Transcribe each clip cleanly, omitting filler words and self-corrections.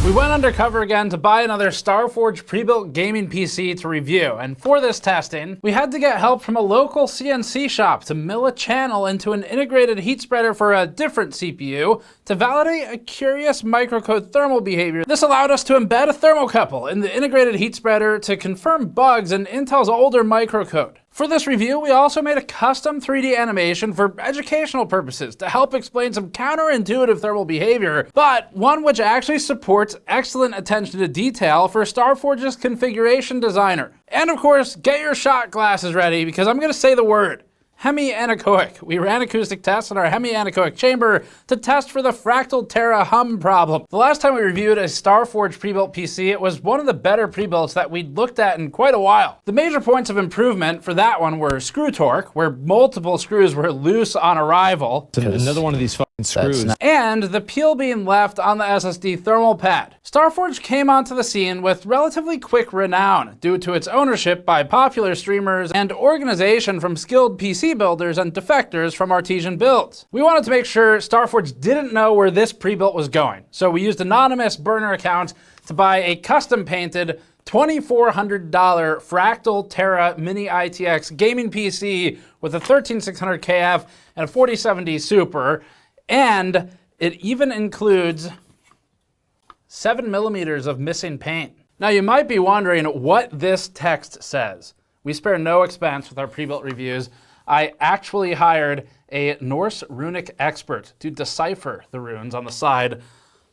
We went undercover again to buy another Starforge pre-built gaming PC to review, and for this testing, we had to get help from a local CNC shop to mill a channel into an integrated heat spreader for a different CPU to validate a curious microcode thermal behavior. This allowed us to embed a thermocouple in the integrated heat spreader to confirm bugs in Intel's older microcode. For this review, we also made a custom 3D animation for educational purposes to help explain some counterintuitive thermal behavior, but one which actually supports excellent attention to detail for Starforge's configuration designer. And of course, get your shot glasses ready because I'm gonna say the word. Hemi-Anechoic. We ran acoustic tests in our Hemi-Anechoic chamber to test for the Fractal Terra hum problem. The last time we reviewed a Starforge pre-built PC, it was one of the better pre-builts that we'd looked at in quite a while. The major points of improvement for that one were screw torque, where multiple screws were loose on arrival. Another one of these fucking screws. And the peel being left on the SSD thermal pad. Starforge came onto the scene with relatively quick renown due to its ownership by popular streamers and organization from skilled PC builders and defectors from Artesian Builds. We wanted to make sure Starforge didn't know where this pre-built was going, so we used anonymous burner accounts to buy a custom painted $2,400 Fractal Terra mini-ITX gaming PC with a 13600 KF and a 4070 Super, and it even includes 7mm of missing paint. Now you might be wondering what this text says. We spare no expense with our pre-built reviews. I actually hired a Norse runic expert to decipher the runes on the side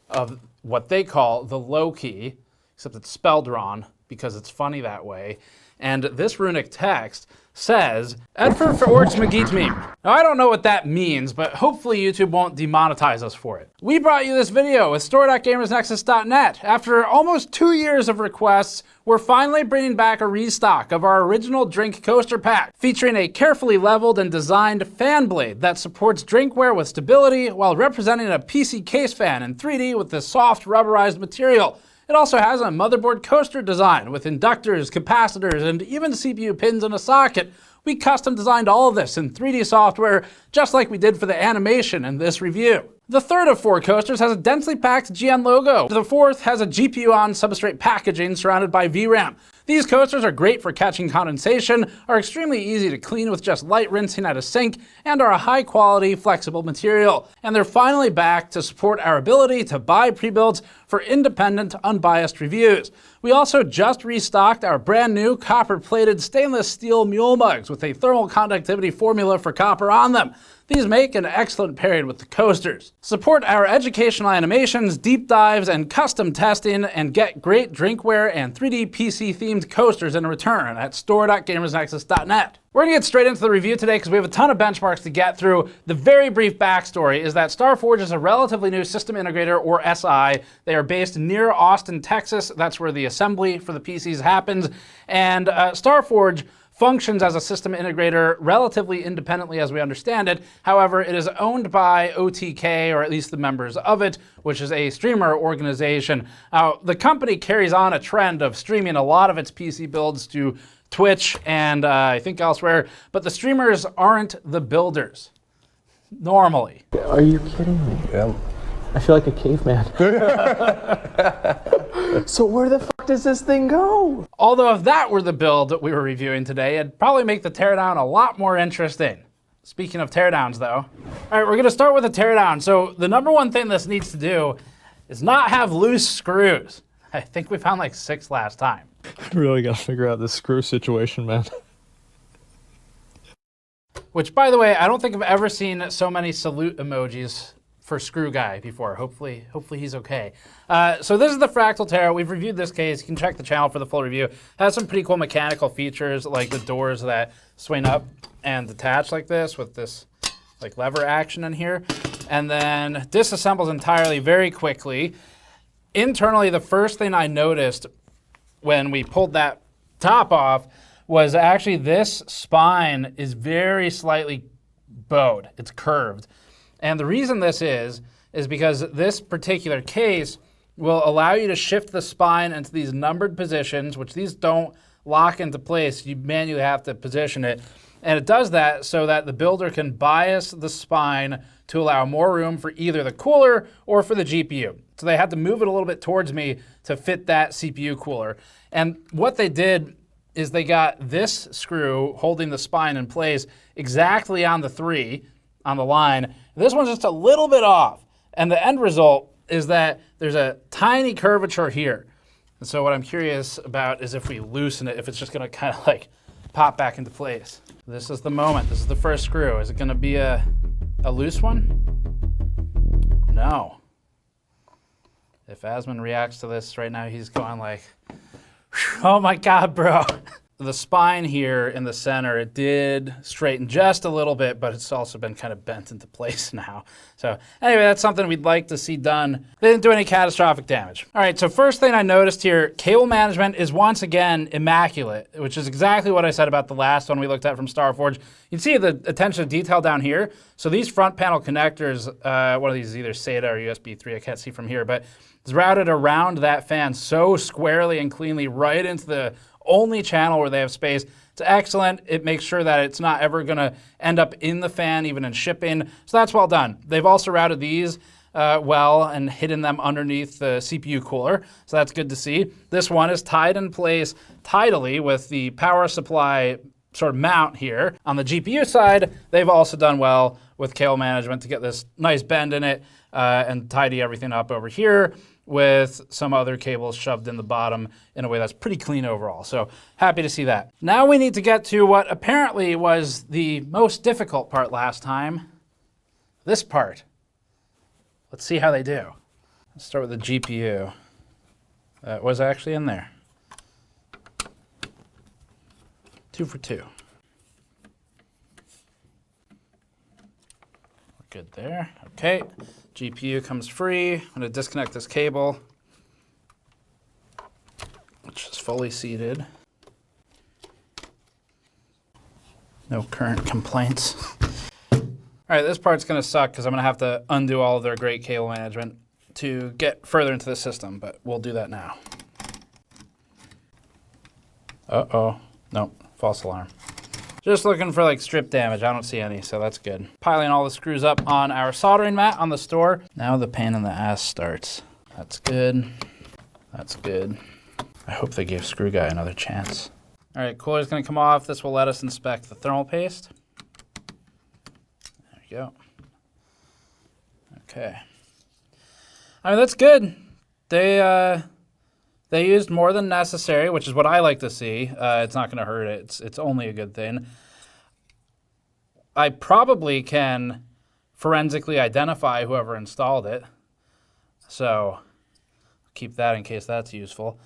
of what they call the Lowkey, except it's spelled wrong because it's funny that way. And this runic text says, Edfer for Orcs Magit meme. Now I don't know what that means, but hopefully YouTube won't demonetize us for it. We brought you this video with store.gamersnexus.net. After almost 2 years of requests, we're finally bringing back a restock of our original drink coaster pack, featuring a carefully leveled and designed fan blade that supports drinkware with stability while representing a PC case fan in 3D with this soft rubberized material. It also has a motherboard coaster design with inductors, capacitors, and even CPU pins in a socket. We custom designed all of this in 3D software, just like we did for the animation in this review. The third of 4 coasters has a densely packed GN logo. The fourth has a GPU on substrate packaging surrounded by VRAM. These coasters are great for catching condensation, are extremely easy to clean with just light rinsing at a sink, and are a high quality, flexible material. And they're finally back to support our ability to buy pre-builds for independent, unbiased reviews. We also just restocked our brand new copper-plated stainless steel mule mugs with a thermal conductivity formula for copper on them. These make an excellent pairing with the coasters. Support our educational animations, deep dives, and custom testing, and get great drinkware and 3D PC themed coasters in return at store.gamersnexus.net. We're gonna get straight into the review today because we have a ton of benchmarks to get through. The very brief backstory is that Starforge is a relatively new system integrator, or SI. They are based near Austin, Texas. That's where the assembly for the PCs happens. And Starforge functions as a system integrator relatively independently as we understand it. However, it is owned by OTK, or at least the members of it, which is a streamer organization. The company carries on a trend of streaming a lot of its PC builds to Twitch and I think elsewhere, but the streamers aren't the builders, normally. Are you kidding me? Yeah. I feel like a caveman. So where the fuck does this thing go? Although if that were the build that we were reviewing today, it'd probably make the teardown a lot more interesting. Speaking of teardowns though. All right, we're gonna start with a teardown. So the number one thing this needs to do is not have loose screws. I think we found like 6 last time. Really gotta figure out this screw situation, man. Which, by the way, I don't think I've ever seen so many salute emojis for Screw Guy before. Hopefully he's okay. So this is the Fractal Terra. We've reviewed this case. You can check the channel for the full review. It has some pretty cool mechanical features, like the doors that swing up and detach like this with this like lever action in here. And then disassembles entirely very quickly. Internally, the first thing I noticed when we pulled that top off was actually this spine is very slightly bowed. It's curved. And the reason this is because this particular case will allow you to shift the spine into these numbered positions, which these don't lock into place. You manually have to position it. And it does that so that the builder can bias the spine to allow more room for either the cooler or for the GPU. So they had to move it a little bit towards me to fit that CPU cooler. And what they did is they got this screw holding the spine in place exactly on the 3 on the line. This one's just a little bit off. And the end result is that there's a tiny curvature here. And so what I'm curious about is if we loosen it, if it's just gonna kind of like pop back into place. This is the moment. This is the first screw. Is it gonna be a loose one? No. If Asmon reacts to this right now, he's going like, oh my God, bro. The spine here in the center, it did straighten just a little bit, but it's also been kind of bent into place now. So anyway, that's something we'd like to see done. They didn't do any catastrophic damage. All right, so first thing I noticed here, cable management is once again immaculate, which is exactly what I said about the last one we looked at from Starforge. You can see the attention to detail down here. So these front panel connectors, one of these is either SATA or USB 3, I can't see from here, but it's routed around that fan so squarely and cleanly right into the only channel where they have space. It's excellent. It makes sure that it's not ever gonna end up in the fan, even in shipping. So that's well done. They've also routed these well and hidden them underneath the CPU cooler. So that's good to see. This one is tied in place tidily with the power supply sort of mount here. On the GPU side, they've also done well with cable management to get this nice bend in it and tidy everything up over here with some other cables shoved in the bottom in a way that's pretty clean overall. So happy to see that. Now we need to get to what apparently was the most difficult part last time, this part. Let's see how they do. Let's start with the GPU. That was actually in there. 2 for 2. We're good there. Okay. GPU comes free. I'm going to disconnect this cable, which is fully seated. No current complaints. All right, this part's going to suck because I'm going to have to undo all of their great cable management to get further into the system, but we'll do that now. Uh-oh. Nope, false alarm. Just looking for like strip damage. I don't see any, so that's good. Piling all the screws up on our soldering mat on the store. Now the pain in the ass starts. That's good. That's good. I hope they gave Screw Guy another chance. All right, cooler's gonna come off. This will let us inspect the thermal paste. There we go. Okay. I mean, that's good. They used more than necessary, which is what I like to see. It's not going to hurt it. It's only a good thing. I probably can forensically identify whoever installed it. So keep that in case that's useful.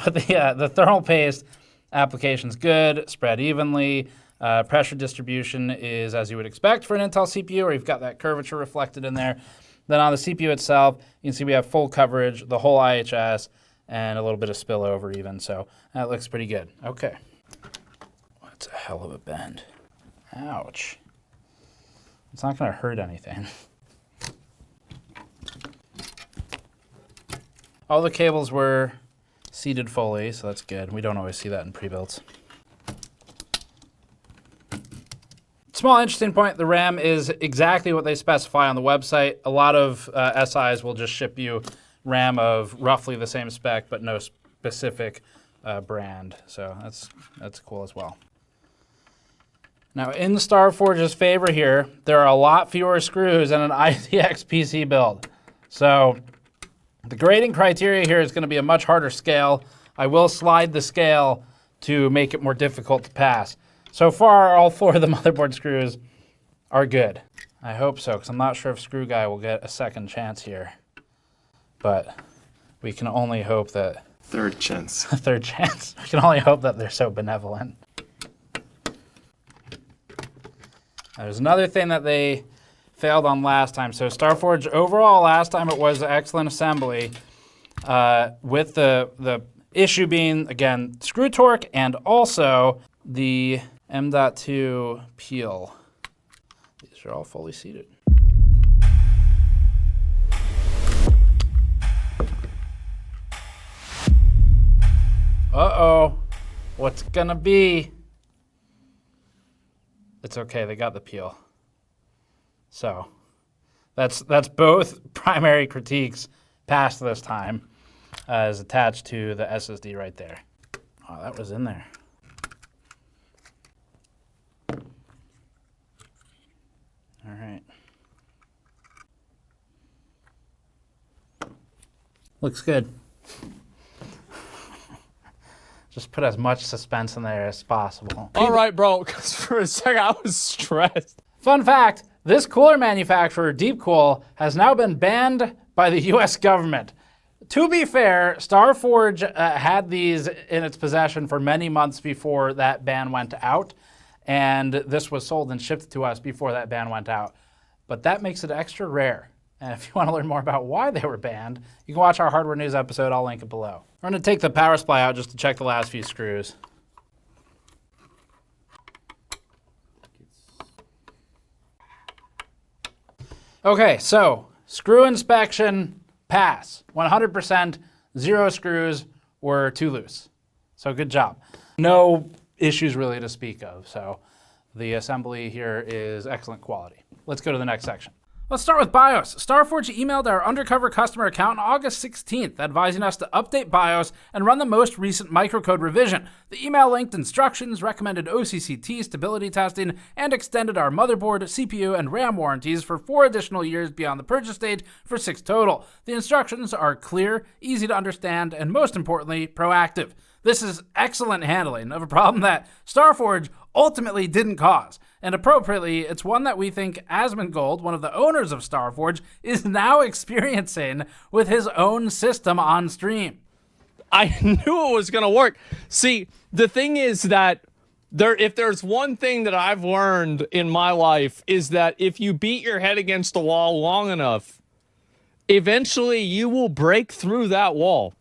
But the thermal paste application's good, spread evenly. Pressure distribution is as you would expect for an Intel CPU, where you've got that curvature reflected in there. Then on the CPU itself, you can see we have full coverage, the whole IHS, and a little bit of spillover even, so that looks pretty good. Okay. That's a hell of a bend. Ouch. It's not gonna hurt anything. All the cables were seated fully, so that's good. We don't always see that in pre-builds. Small interesting point, the RAM is exactly what they specify on the website. A lot of SIs will just ship you RAM of roughly the same spec, but no specific brand. So that's cool as well. Now in the Starforge's favor here, there are a lot fewer screws in an ITX PC build. So the grading criteria here is going to be a much harder scale. I will slide the scale to make it more difficult to pass. So far, all 4 of the motherboard screws are good. I hope so, because I'm not sure if Screw Guy will get a second chance here. But we can only hope that... Third chance. Third chance. We can only hope that they're so benevolent. There's another thing that they failed on last time. So Starforge, overall, last time it was excellent assembly, with the issue being, again, screw torque and also the M.2 peel. These are all fully seated. Uh-oh, what's gonna be? it's okay. They got the peel. So that's both primary critiques passed this time, is attached to the SSD right there. Oh, that was in there. All right. Looks good. Just put as much suspense in there as possible. All right, bro, because for a second I was stressed. Fun fact, this cooler manufacturer, Deepcool, has now been banned by the US government. To be fair, Starforge had these in its possession for many months before that ban went out, and this was sold and shipped to us before that ban went out. But that makes it extra rare. And if you want to learn more about why they were banned, you can watch our hardware news episode. I'll link it below. We're going to take the power supply out just to check the last few screws. Okay, so screw inspection, pass. 100%, 0 screws were too loose. So good job. No issues really to speak of. So the assembly here is excellent quality. Let's go to the next section. Let's start with BIOS. Starforge emailed our undercover customer account on August 16th, advising us to update BIOS and run the most recent microcode revision. The email linked instructions, recommended OCCT stability testing, and extended our motherboard, CPU, and RAM warranties for 4 additional years beyond the purchase date for 6 total. The instructions are clear, easy to understand, and most importantly, proactive. This is excellent handling of a problem that Starforge ultimately didn't cause. And appropriately, it's one that we think Asmongold, one of the owners of Starforge, is now experiencing with his own system on stream. I knew it was going to work. See, the thing is that if there's one thing that I've learned in my life is that if you beat your head against the wall long enough, eventually you will break through that wall.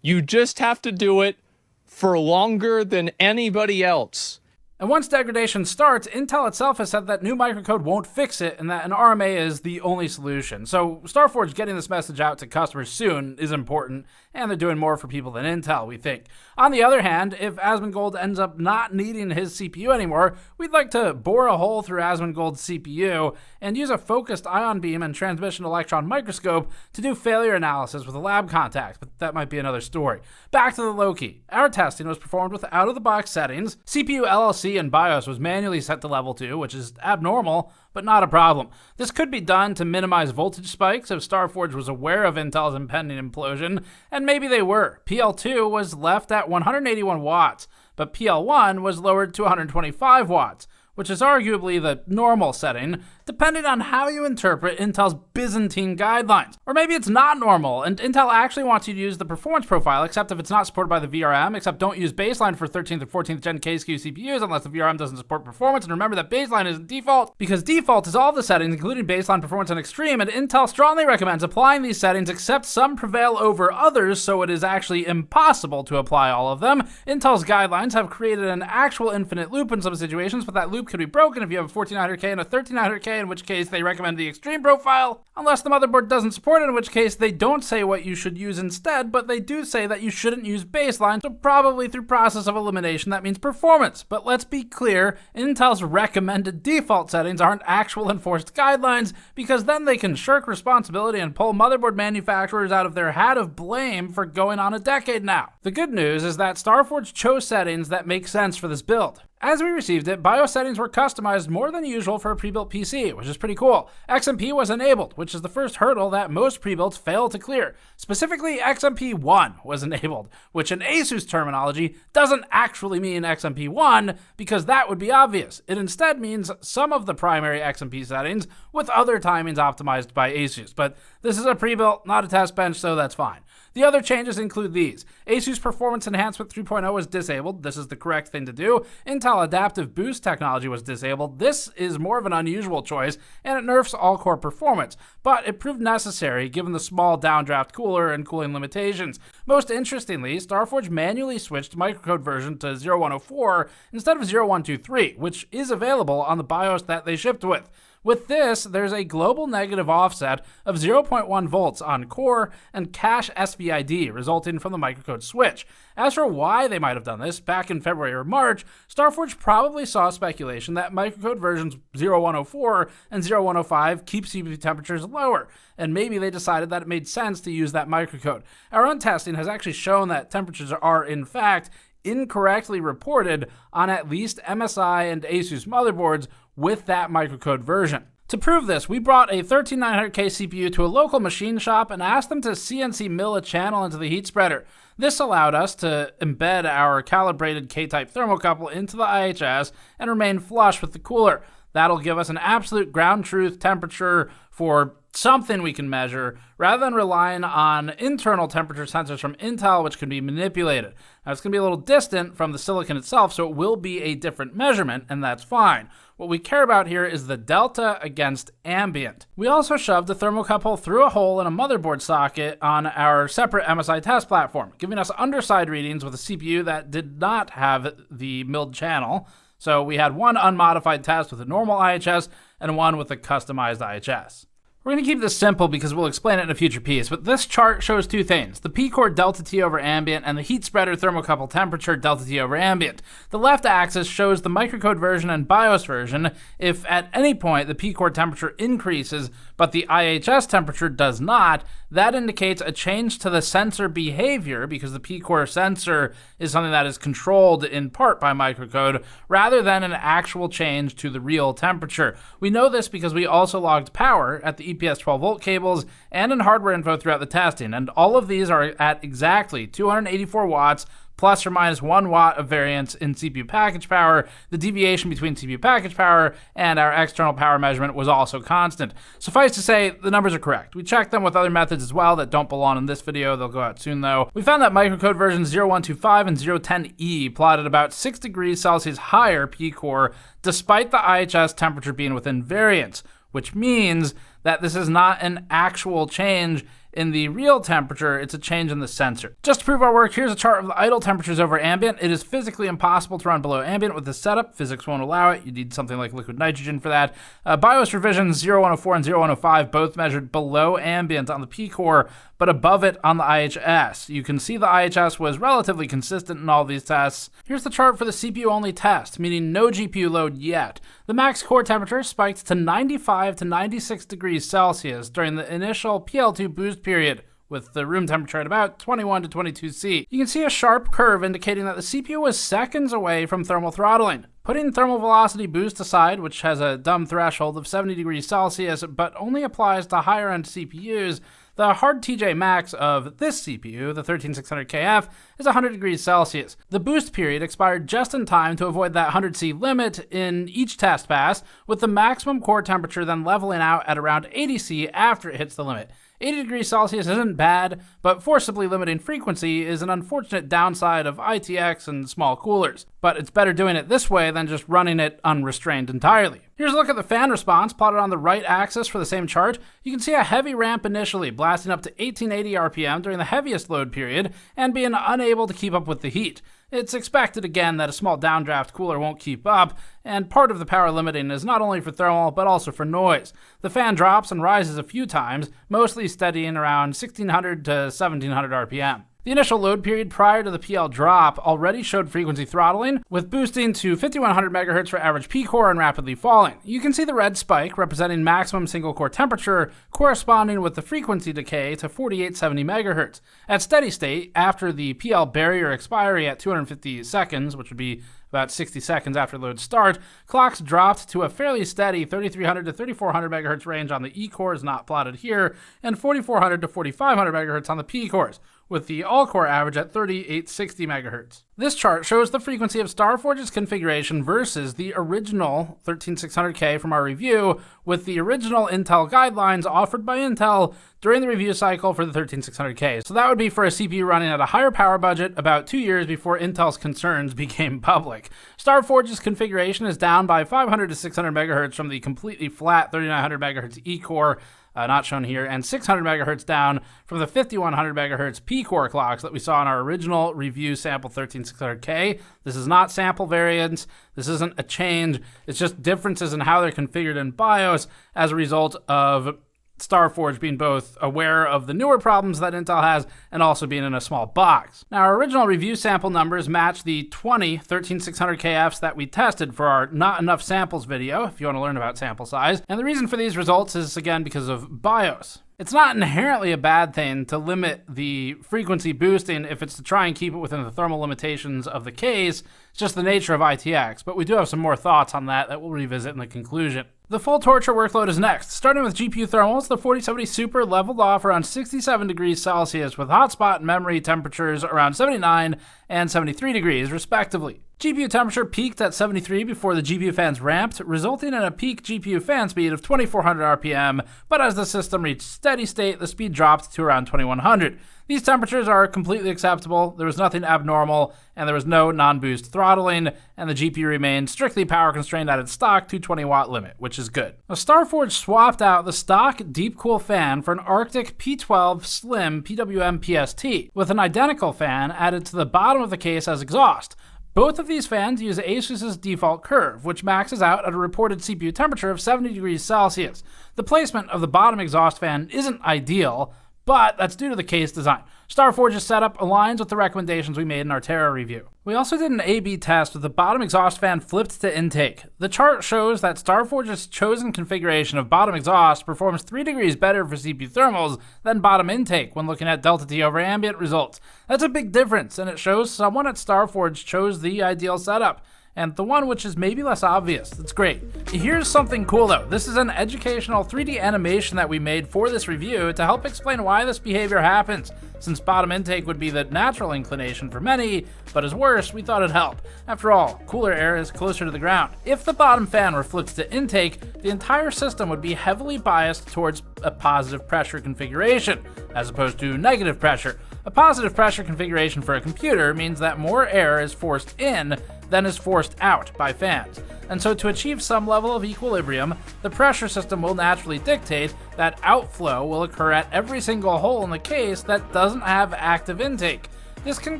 You just have to do it for longer than anybody else. And once degradation starts, Intel itself has said that new microcode won't fix it and that an RMA is the only solution. So Starforge getting this message out to customers soon is important, and they're doing more for people than Intel, we think. On the other hand, if Asmongold ends up not needing his CPU anymore, we'd like to bore a hole through Asmongold's CPU and use a focused ion beam and transmission electron microscope to do failure analysis with a lab contact, but that might be another story. Back to the Lowkey. Our testing was performed with out-of-the-box settings. CPU LLC and BIOS was manually set to level 2, which is abnormal, but not a problem. This could be done to minimize voltage spikes if Starforge was aware of Intel's impending implosion, and maybe they were. PL2 was left at 181 watts, but PL1 was lowered to 125 watts, which is arguably the normal setting, depending on how you interpret Intel's Byzantine guidelines. Or maybe it's not normal, and Intel actually wants you to use the performance profile, except if it's not supported by the VRM, except don't use baseline for 13th or 14th gen K-SKU CPUs unless the VRM doesn't support performance, and remember that baseline isn't default, because default is all the settings, including baseline, performance, and extreme, and Intel strongly recommends applying these settings except some prevail over others, so it is actually impossible to apply all of them. Intel's guidelines have created an actual infinite loop in some situations, but that loop could be broken if you have a 1400K and a 1300K, in which case they recommend the extreme profile, unless the motherboard doesn't support it, in which case they don't say what you should use instead, but they do say that you shouldn't use baseline, so probably through process of elimination that means performance. But let's be clear, Intel's recommended default settings aren't actual enforced guidelines, because then they can shirk responsibility and pull motherboard manufacturers out of their hat of blame for going on a decade now. The good news is that Starforge chose settings that make sense for this build. As we received it, BIOS settings were customized more than usual for a pre-built PC, which is pretty cool. XMP was enabled, which is the first hurdle that most pre-builts fail to clear. Specifically, XMP1 was enabled, which in ASUS terminology doesn't actually mean XMP1, because that would be obvious. It instead means some of the primary XMP settings, with other timings optimized by ASUS. But this is a pre-built, not a test bench, so that's fine. The other changes include these. ASUS Performance Enhancement 3.0 was disabled. This is the correct thing to do. Intel Adaptive Boost technology was disabled. This is more of an unusual choice, and it nerfs all-core performance, but it proved necessary given the small downdraft cooler and cooling limitations. Most interestingly, Starforge manually switched microcode version to 0104 instead of 0123, which is available on the BIOS that they shipped with. With this, there's a global negative offset of 0.1 volts on core and cache SVID resulting from the microcode switch. As for why they might have done this, back in February or March, Starforge probably saw speculation that microcode versions 0104 and 0105 keep CPU temperatures lower, and maybe they decided that it made sense to use that microcode. Our own testing has actually shown that temperatures are, in fact, incorrectly reported on at least MSI and Asus motherboards with that microcode version. To prove this, we brought a 13900K CPU to a local machine shop and asked them to CNC mill a channel into the heat spreader. This allowed us to embed our calibrated K-type thermocouple into the IHS and remain flush with the cooler. That'll give us an absolute ground truth temperature for something we can measure, rather than relying on internal temperature sensors from Intel, which can be manipulated. Now, it's going to be a little distant from the silicon itself, so it will be a different measurement, and that's fine. What we care about here is the delta against ambient. We also shoved the thermocouple through a hole in a motherboard socket on our separate MSI test platform, giving us underside readings with a CPU that did not have the milled channel. So we had one unmodified test with a normal IHS and one with a customized IHS. We're going to keep this simple because we'll explain it in a future piece, but this chart shows two things: the P-core delta T over ambient and the heat spreader thermocouple temperature delta T over ambient. The left axis shows the microcode version and BIOS version. If at any point the P-core temperature increases but the IHS temperature does not, that indicates a change to the sensor behavior, because the P-core sensor is something that is controlled in part by microcode, rather than an actual change to the real temperature. We know this because we also logged power at the EPS 12 volt cables and in hardware info throughout the testing, and all of these are at exactly 284 watts plus or minus 1 watt of variance in CPU package power. The deviation between CPU package power and our external power measurement was also constant. Suffice to say, the numbers are correct. We checked them with other methods as well that don't belong in this video. They'll go out soon though. We found that microcode versions 0125 and 010E plotted about 6 degrees Celsius higher P-core despite the IHS temperature being within variance, which means that this is not an actual change in the real temperature, it's a change in the sensor. Just to prove our work, here's a chart of the idle temperatures over ambient. It is physically impossible to run below ambient with this setup. Physics won't allow it. You need something like liquid nitrogen for that. BIOS revisions 0104 and 0105 both measured below ambient on the P-core, but above it on the IHS. You can see the IHS was relatively consistent in all these tests. Here's the chart for the CPU-only test, meaning no GPU load yet. The max core temperature spiked to 95 to 96 degrees Celsius during the initial PL2 boost period, with the room temperature at about 21 to 22 C. You can see a sharp curve indicating that the CPU was seconds away from thermal throttling. Putting thermal velocity boost aside, which has a dumb threshold of 70 degrees Celsius but only applies to higher end CPUs, the hard TJ max of this CPU, the 13600KF, is 100 degrees Celsius. The boost period expired just in time to avoid that 100C limit in each test pass, with the maximum core temperature then leveling out at around 80C after it hits the limit. 80 degrees Celsius isn't bad, but forcibly limiting frequency is an unfortunate downside of ITX and small coolers. But it's better doing it this way than just running it unrestrained entirely. Here's a look at the fan response plotted on the right axis for the same chart. You can see a heavy ramp initially, blasting up to 1880 RPM during the heaviest load period and being unable to keep up with the heat. It's expected again that a small downdraft cooler won't keep up, and part of the power limiting is not only for thermal but also for noise. The fan drops and rises a few times, mostly steadying around 1600 to 1700 RPM. The initial load period prior to the PL drop already showed frequency throttling, with boosting to 5100 MHz for average P-core and rapidly falling. You can see the red spike representing maximum single core temperature corresponding with the frequency decay to 4870 MHz. At steady state, after the PL barrier expiry at 250 seconds, which would be about 60 seconds after load start, clocks dropped to a fairly steady 3300 to 3400 MHz range on the E-cores not plotted here, and 4400 to 4500 MHz on the P-cores, with the all-core average at 3860 MHz. This chart shows the frequency of Starforge's configuration versus the original 13600K from our review, with the original Intel guidelines offered by Intel during the review cycle for the 13600K. So that would be for a CPU running at a higher power budget about 2 years before Intel's concerns became public. Starforge's configuration is down by 500 to 600 MHz from the completely flat 3900 MHz E-core. not shown here, and 600 megahertz down from the 5100 megahertz P-core clocks that we saw in our original review sample 13600K. This is not sample variance. This isn't a change. It's just differences in how they're configured in BIOS as a result of Starforge being both aware of the newer problems that Intel has and also being in a small box. Now, our original review sample numbers match the 20 13600KFs that we tested for our Not Enough Samples video, if you want to learn about sample size. And the reason for these results is, again, because of BIOS. It's not inherently a bad thing to limit the frequency boosting if it's to try and keep it within the thermal limitations of the case. It's just the nature of ITX, but we do have some more thoughts on that we'll revisit in the conclusion. The full torture workload is next. Starting with GPU thermals, the 4070 Super leveled off around 67 degrees Celsius with hotspot memory temperatures around 79 and 73 degrees, respectively. GPU temperature peaked at 73 before the GPU fans ramped, resulting in a peak GPU fan speed of 2400 RPM, but as the system reached steady state, the speed dropped to around 2100. These temperatures are completely acceptable, there was nothing abnormal, and there was no non-boost throttling, and the GPU remained strictly power constrained at its stock 220 watt limit, which is good. Now, Starforge swapped out the stock deep cool fan for an Arctic P12 Slim PWM PST, with an identical fan added to the bottom of the case as exhaust. Both of these fans use Asus's default curve, which maxes out at a reported CPU temperature of 70 degrees Celsius. The placement of the bottom exhaust fan isn't ideal, but that's due to the case design. Starforge's setup aligns with the recommendations we made in our Terra review. We also did an A/B test with the bottom exhaust fan flipped to intake. The chart shows that Starforge's chosen configuration of bottom exhaust performs 3 degrees better for CPU thermals than bottom intake when looking at delta T over ambient results. That's a big difference, and it shows someone at Starforge chose the ideal setup, and the one which is maybe less obvious. That's great. Here's something cool though. This is an educational 3D animation that we made for this review to help explain why this behavior happens. Since bottom intake would be the natural inclination for many, but is worse, we thought it'd help. After all, cooler air is closer to the ground. If the bottom fan were flipped to intake, the entire system would be heavily biased towards a positive pressure configuration, as opposed to negative pressure. A positive pressure configuration for a computer means that more air is forced in than is forced out by fans. And so to achieve some level of equilibrium, the pressure system will naturally dictate that outflow will occur at every single hole in the case that doesn't have active intake. This can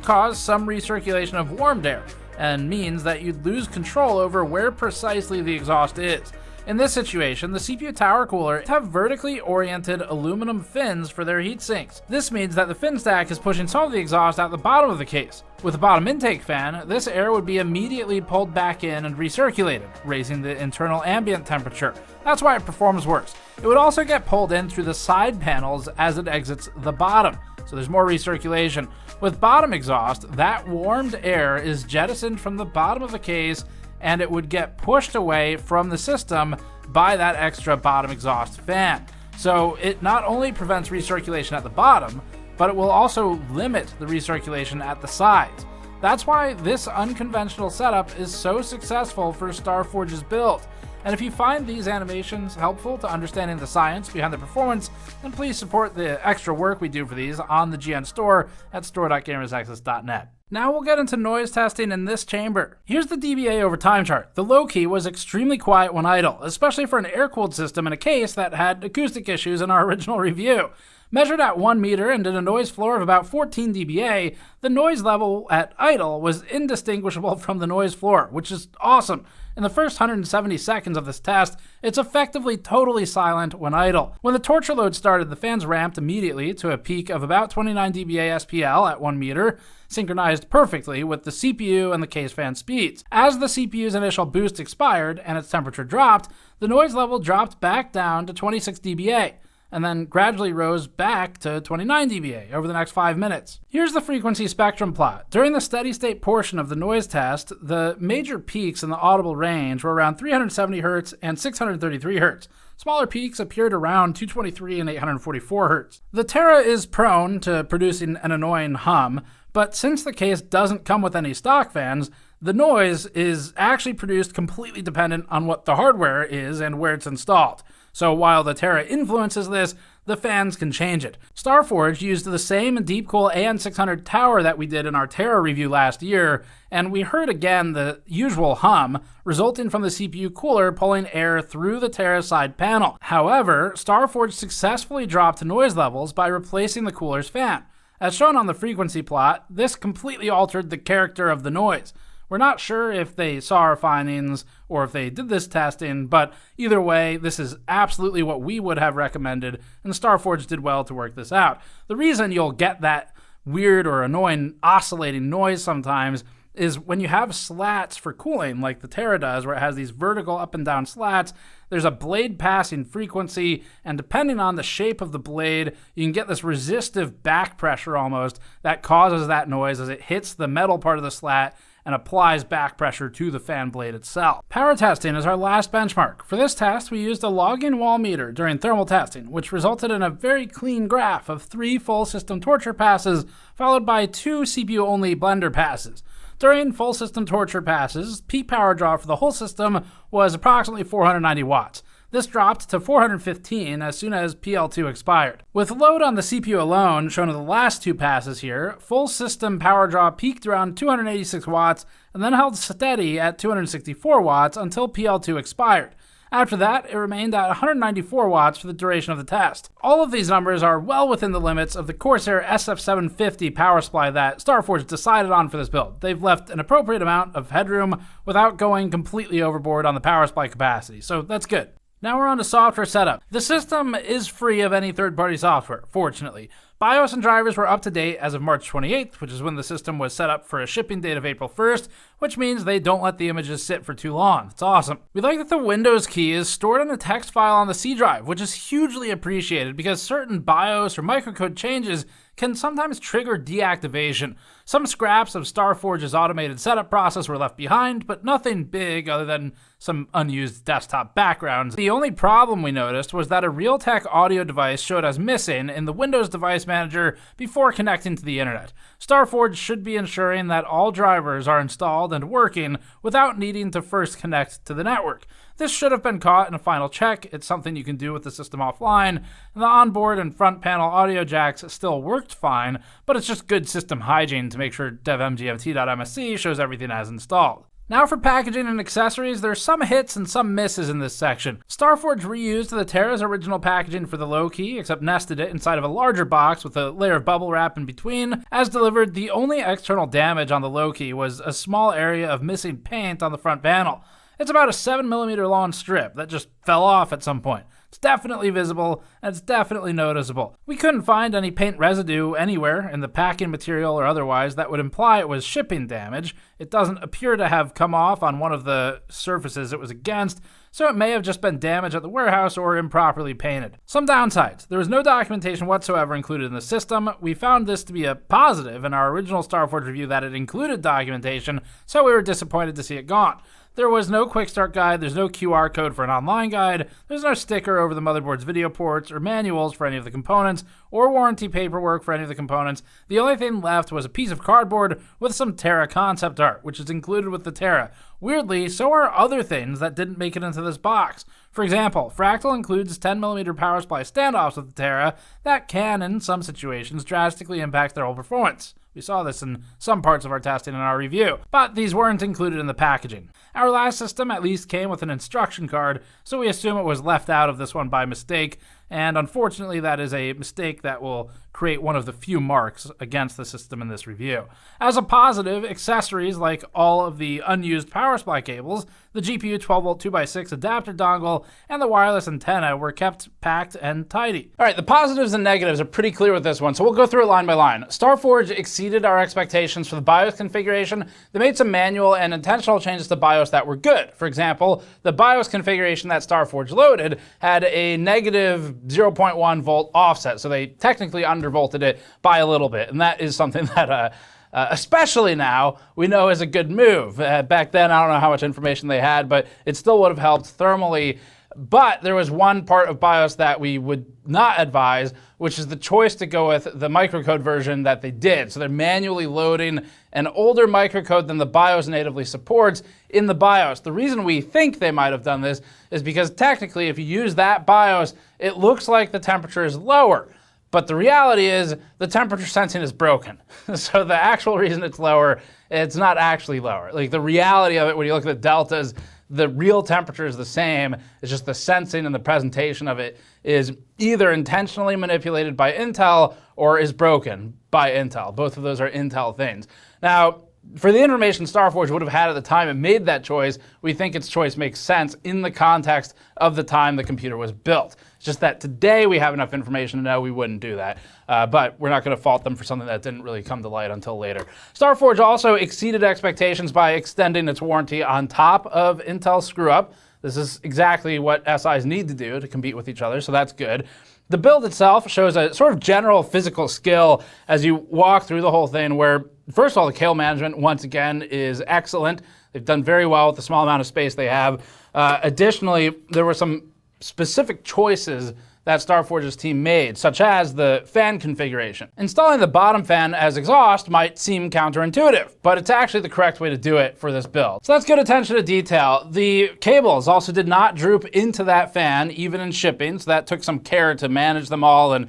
cause some recirculation of warmed air, and means that you'd lose control over where precisely the exhaust is. In this situation, the CPU tower cooler have vertically oriented aluminum fins for their heat sinks. This means that the fin stack is pushing some of the exhaust out the bottom of the case. With the bottom intake fan, this air would be immediately pulled back in and recirculated, raising the internal ambient temperature. That's why it performs worse. It would also get pulled in through the side panels as it exits the bottom, so there's more recirculation. With bottom exhaust, that warmed air is jettisoned from the bottom of the case, and it would get pushed away from the system by that extra bottom exhaust fan. So it not only prevents recirculation at the bottom, but it will also limit the recirculation at the sides. That's why this unconventional setup is so successful for Starforge's build. And if you find these animations helpful to understanding the science behind the performance, then please support the extra work we do for these on the GN store at store.gamersnexus.net. Now we'll get into noise testing in this chamber. Here's the dBA over time chart. The Lowkey was extremely quiet when idle, especially for an air-cooled system in a case that had acoustic issues in our original review. Measured at 1 meter and in a noise floor of about 14 dBA, the noise level at idle was indistinguishable from the noise floor, which is awesome. In the first 170 seconds of this test, it's effectively totally silent when idle. When the torture load started, the fans ramped immediately to a peak of about 29 dBA SPL at 1 meter, synchronized perfectly with the CPU and the case fan speeds. As the CPU's initial boost expired and its temperature dropped, the noise level dropped back down to 26 dBA. And then gradually rose back to 29 dBA over the next 5 minutes. Here's the frequency spectrum plot. During the steady state portion of the noise test, the major peaks in the audible range were around 370 Hz and 633 Hz. Smaller peaks appeared around 223 and 844 Hz. The Terra is prone to producing an annoying hum, but since the case doesn't come with any stock fans, the noise is actually produced completely dependent on what the hardware is and where it's installed. So while the Terra influences this, the fans can change it. Starforge used the same Deepcool AN600 tower that we did in our Terra review last year, and we heard again the usual hum resulting from the CPU cooler pulling air through the Terra side panel. However, Starforge successfully dropped noise levels by replacing the cooler's fan. As shown on the frequency plot, this completely altered the character of the noise. We're not sure if they saw our findings or if they did this testing, but either way, this is absolutely what we would have recommended, and Starforge did well to work this out. The reason you'll get that weird or annoying oscillating noise sometimes is when you have slats for cooling, like the Terra does, where it has these vertical up and down slats, there's a blade passing frequency, and depending on the shape of the blade, you can get this resistive back pressure almost that causes that noise as it hits the metal part of the slat and applies back pressure to the fan blade itself. Power testing is our last benchmark. For this test, we used a logging wall meter during thermal testing, which resulted in a very clean graph of 3 full system torture passes, followed by 2 CPU-only blender passes. During full system torture passes, peak power draw for the whole system was approximately 490 watts. This dropped to 415 as soon as PL2 expired. With load on the CPU alone, shown in the last 2 passes here, full system power draw peaked around 286 watts and then held steady at 264 watts until PL2 expired. After that, it remained at 194 watts for the duration of the test. All of these numbers are well within the limits of the Corsair SF750 power supply that Starforge decided on for this build. They've left an appropriate amount of headroom without going completely overboard on the power supply capacity, so that's good. Now we're on to software setup. The system is free of any third-party software, fortunately. BIOS and drivers were up to date as of March 28th, which is when the system was set up for a shipping date of April 1st, which means they don't let the images sit for too long. It's awesome. We like that the Windows key is stored in a text file on the C drive, which is hugely appreciated because certain BIOS or microcode changes can sometimes trigger deactivation. Some scraps of Starforge's automated setup process were left behind, but nothing big other than some unused desktop backgrounds. The only problem we noticed was that a Realtek audio device showed as missing in the Windows Device Manager before connecting to the internet. Starforge should be ensuring that all drivers are installed and working without needing to first connect to the network. This should have been caught in a final check. It's something you can do with the system offline, and the onboard and front panel audio jacks still worked fine, but it's just good system hygiene to make sure devmgmt.msc shows everything as installed. Now for packaging and accessories, there's some hits and some misses in this section. Starforge reused the Terra's original packaging for the Lowkey, except nested it inside of a larger box with a layer of bubble wrap in between. As delivered, the only external damage on the Lowkey was a small area of missing paint on the front panel. It's about a 7mm long strip that just fell off at some point. It's definitely visible, and it's definitely noticeable. We couldn't find any paint residue anywhere in the packing material or otherwise that would imply it was shipping damage. It doesn't appear to have come off on one of the surfaces it was against, so it may have just been damage at the warehouse or improperly painted. Some downsides. There was no documentation whatsoever included in the system. We found this to be a positive in our original Starforge review that it included documentation, so we were disappointed to see it gone. There was no quick start guide, there's no QR code for an online guide, there's no sticker over the motherboard's video ports or manuals for any of the components, or warranty paperwork for any of the components. The only thing left was a piece of cardboard with some Terra concept art, which is included with the Terra. Weirdly, so are other things that didn't make it into this box. For example, Fractal includes 10mm power supply standoffs with the Terra that can, in some situations, drastically impact their whole performance. We saw this in some parts of our testing in our review, but these weren't included in the packaging. Our last system at least came with an instruction card, so we assume it was left out of this one by mistake, and unfortunately that is a mistake that will create one of the few marks against the system in this review. As a positive, accessories like all of the unused power supply cables, the GPU 12V 2x6 adapter dongle, and the wireless antenna were kept packed and tidy. All right, the positives and negatives are pretty clear with this one, so we'll go through it line by line. Starforge exceeded our expectations for the BIOS configuration. They made some manual and intentional changes to BIOS that were good. For example, the BIOS configuration that Starforge loaded had a negative 0.1 volt offset, so they technically undervolted it by a little bit, and that is something that especially now, we know is a good move. Back then, I don't know how much information they had, but it still would have helped thermally But there was one part of BIOS that we would not advise, which is the choice to go with the microcode version that they did. So they're manually loading an older microcode than the BIOS natively supports in the BIOS. The reason we think they might have done this is because technically if you use that BIOS, it looks like the temperature is lower. But the reality is the temperature sensing is broken. So the actual reason it's lower, it's not actually lower. Like the reality of it, when you look at the deltas, the real temperature is the same. It's just the sensing and the presentation of it is either intentionally manipulated by Intel or is broken by Intel. Both of those are Intel things. Now, for the information Starforge would have had at the time it made that choice, we think its choice makes sense in the context of the time the computer was built. It's just that today we have enough information to know we wouldn't do that. But we're not going to fault them for something that didn't really come to light until later. Starforge also exceeded expectations by extending its warranty on top of Intel's screw-up. This is exactly what SIs need to do to compete with each other, so that's good. The build itself shows a sort of general physical skill as you walk through the whole thing where, first of all, the cable management, once again, is excellent. They've done very well with the small amount of space they have. Additionally, there were some specific choices that Starforge's team made, such as the fan configuration. Installing the bottom fan as exhaust might seem counterintuitive, but it's actually the correct way to do it for this build. So that's good attention to detail. The cables also did not droop into that fan, even in shipping, so that took some care to manage them all and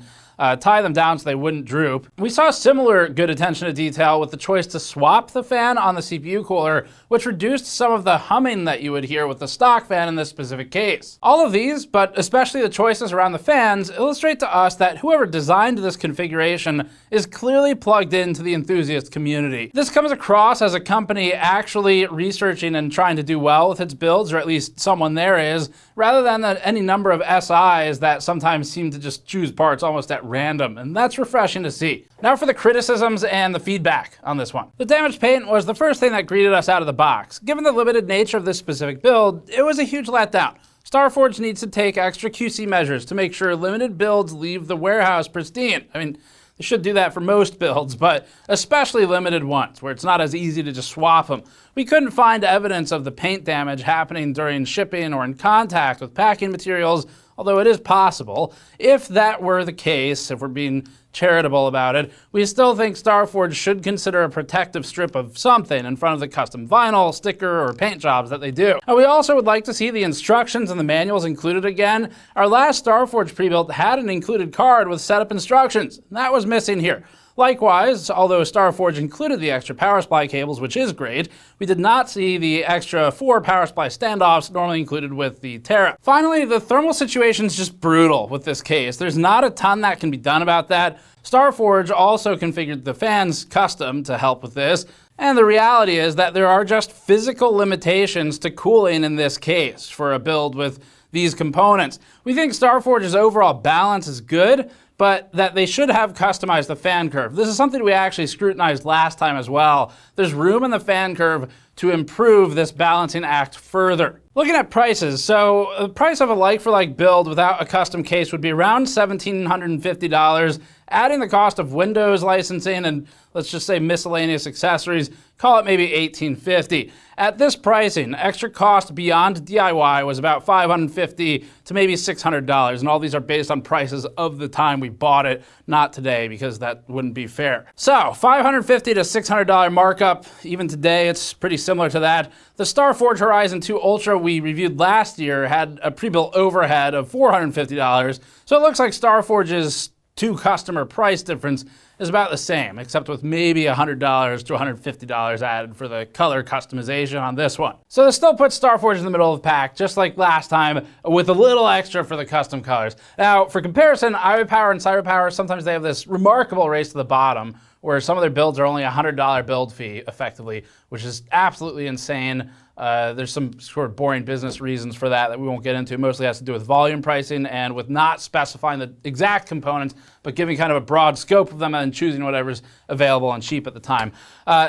tie them down so they wouldn't droop. We saw similar good attention to detail with the choice to swap the fan on the CPU cooler, which reduced some of the humming that you would hear with the stock fan in this specific case. All of these, but especially the choices around the fans, illustrate to us that whoever designed this configuration is clearly plugged into the enthusiast community. This comes across as a company actually researching and trying to do well with its builds, or at least someone there is, rather than any number of SIs that sometimes seem to just choose parts almost at random, and that's refreshing to see. Now for the criticisms and the feedback on this one. The damaged paint was the first thing that greeted us out of the box. Given the limited nature of this specific build, it was a huge letdown. Starforge needs to take extra QC measures to make sure limited builds leave the warehouse pristine. I mean, they should do that for most builds, but especially limited ones, where it's not as easy to just swap them. We couldn't find evidence of the paint damage happening during shipping or in contact with packing materials, although it is possible. If that were the case, if we're being charitable about it, we still think Starforge should consider a protective strip of something in front of the custom vinyl, sticker, or paint jobs that they do. And we also would like to see the instructions and the manuals included again. Our last Starforge pre-built had an included card with setup instructions. That was missing here. Likewise, although Starforge included the extra power supply cables, which is great, we did not see the extra 4 power supply standoffs normally included with the Terra. Finally, the thermal situation is just brutal with this case. There's not a ton that can be done about that. Starforge also configured the fans custom to help with this, and the reality is that there are just physical limitations to cooling in this case for a build with these components. We think Starforge's overall balance is good, but that they should have customized the fan curve. This is something we actually scrutinized last time as well. There's room in the fan curve to improve this balancing act further. Looking at prices, so the price of a like-for-like build without a custom case would be around $1,750. Adding the cost of Windows licensing and let's just say miscellaneous accessories, call it maybe $1,850. At this pricing, extra cost beyond DIY was about $550 to maybe $600, and all these are based on prices of the time we bought it, not today, because that wouldn't be fair. So, $550 to $600 markup, even today it's pretty similar to that. The Starforge Horizon 2 Ultra we reviewed last year had a pre-built overhead of $450, so it looks like Starforge's to customer price difference is about the same, except with maybe $100 to $150 added for the color customization on this one. So this still puts Starforge in the middle of the pack, just like last time, with a little extra for the custom colors. Now, for comparison, iPower and CyberPower, sometimes they have this remarkable race to the bottom, where some of their builds are only a $100 build fee, effectively, which is absolutely insane. There's some sort of boring business reasons for that we won't get into. It mostly has to do with volume pricing and with not specifying the exact components, but giving kind of a broad scope of them and choosing whatever's available and cheap at the time.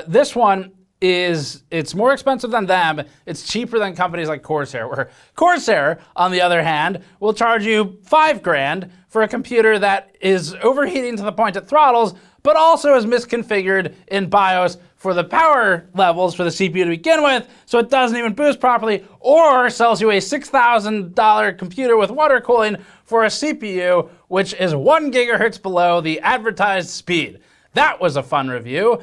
This one it's more expensive than them. It's cheaper than companies like Corsair, where Corsair, on the other hand, will charge you $5,000 for a computer that is overheating to the point it throttles, but also is misconfigured in BIOS for the power levels for the CPU to begin with, so it doesn't even boost properly, or sells you a $6,000 computer with water cooling for a CPU, which is 1 gigahertz below the advertised speed. That was a fun review.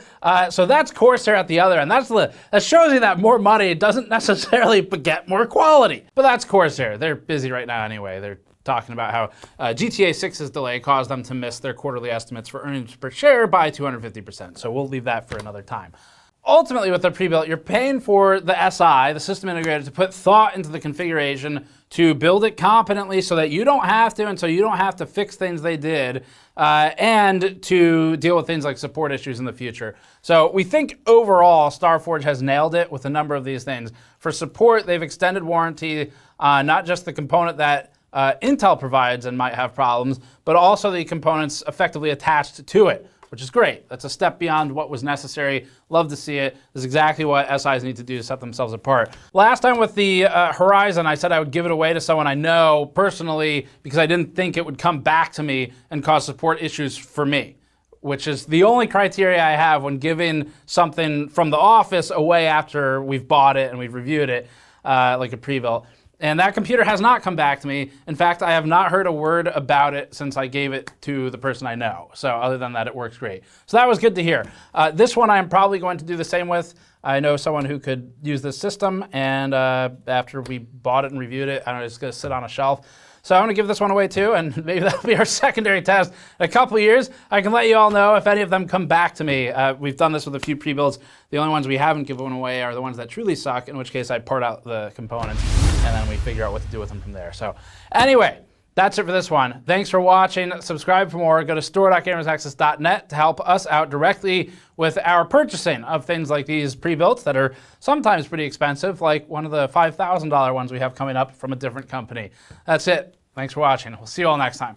So that's Corsair at the other end. That shows you that more money doesn't necessarily beget more quality. But that's Corsair. They're busy right now anyway. They're talking about how GTA 6's delay caused them to miss their quarterly estimates for earnings per share by 250%. So we'll leave that for another time. Ultimately, with the pre-built, you're paying for the SI, the system integrator, to put thought into the configuration, to build it competently so that you don't have to, and so you don't have to fix things they did, and to deal with things like support issues in the future. So we think overall, Starforge has nailed it with a number of these things. For support, they've extended warranty, not just the component that Intel provides and might have problems, but also the components effectively attached to it, which is great. That's a step beyond what was necessary. Love to see it. This is exactly what SIs need to do to set themselves apart. Last time with the Horizon, I said I would give it away to someone I know personally because I didn't think it would come back to me and cause support issues for me, which is the only criteria I have when giving something from the office away after we've bought it and we've reviewed it, like a pre-built. And that computer has not come back to me. In fact, I have not heard a word about it since I gave it to the person I know. So other than that, it works great. So that was good to hear. This one I'm probably going to do the same with. I know someone who could use this system, and after we bought it and reviewed it, I don't know, it's gonna sit on a shelf. So I'm gonna give this one away too, and maybe that'll be our secondary test. In a couple of years, I can let you all know if any of them come back to me. We've done this with a few pre-builds. The only ones we haven't given away are the ones that truly suck, in which case I part out the components, and then we figure out what to do with them from there. So anyway, that's it for this one. Thanks for watching. Subscribe for more. Go to store.gamersnexus.net to help us out directly with our purchasing of things like these pre-builts that are sometimes pretty expensive, like one of the $5,000 ones we have coming up from a different company. That's it. Thanks for watching. We'll see you all next time.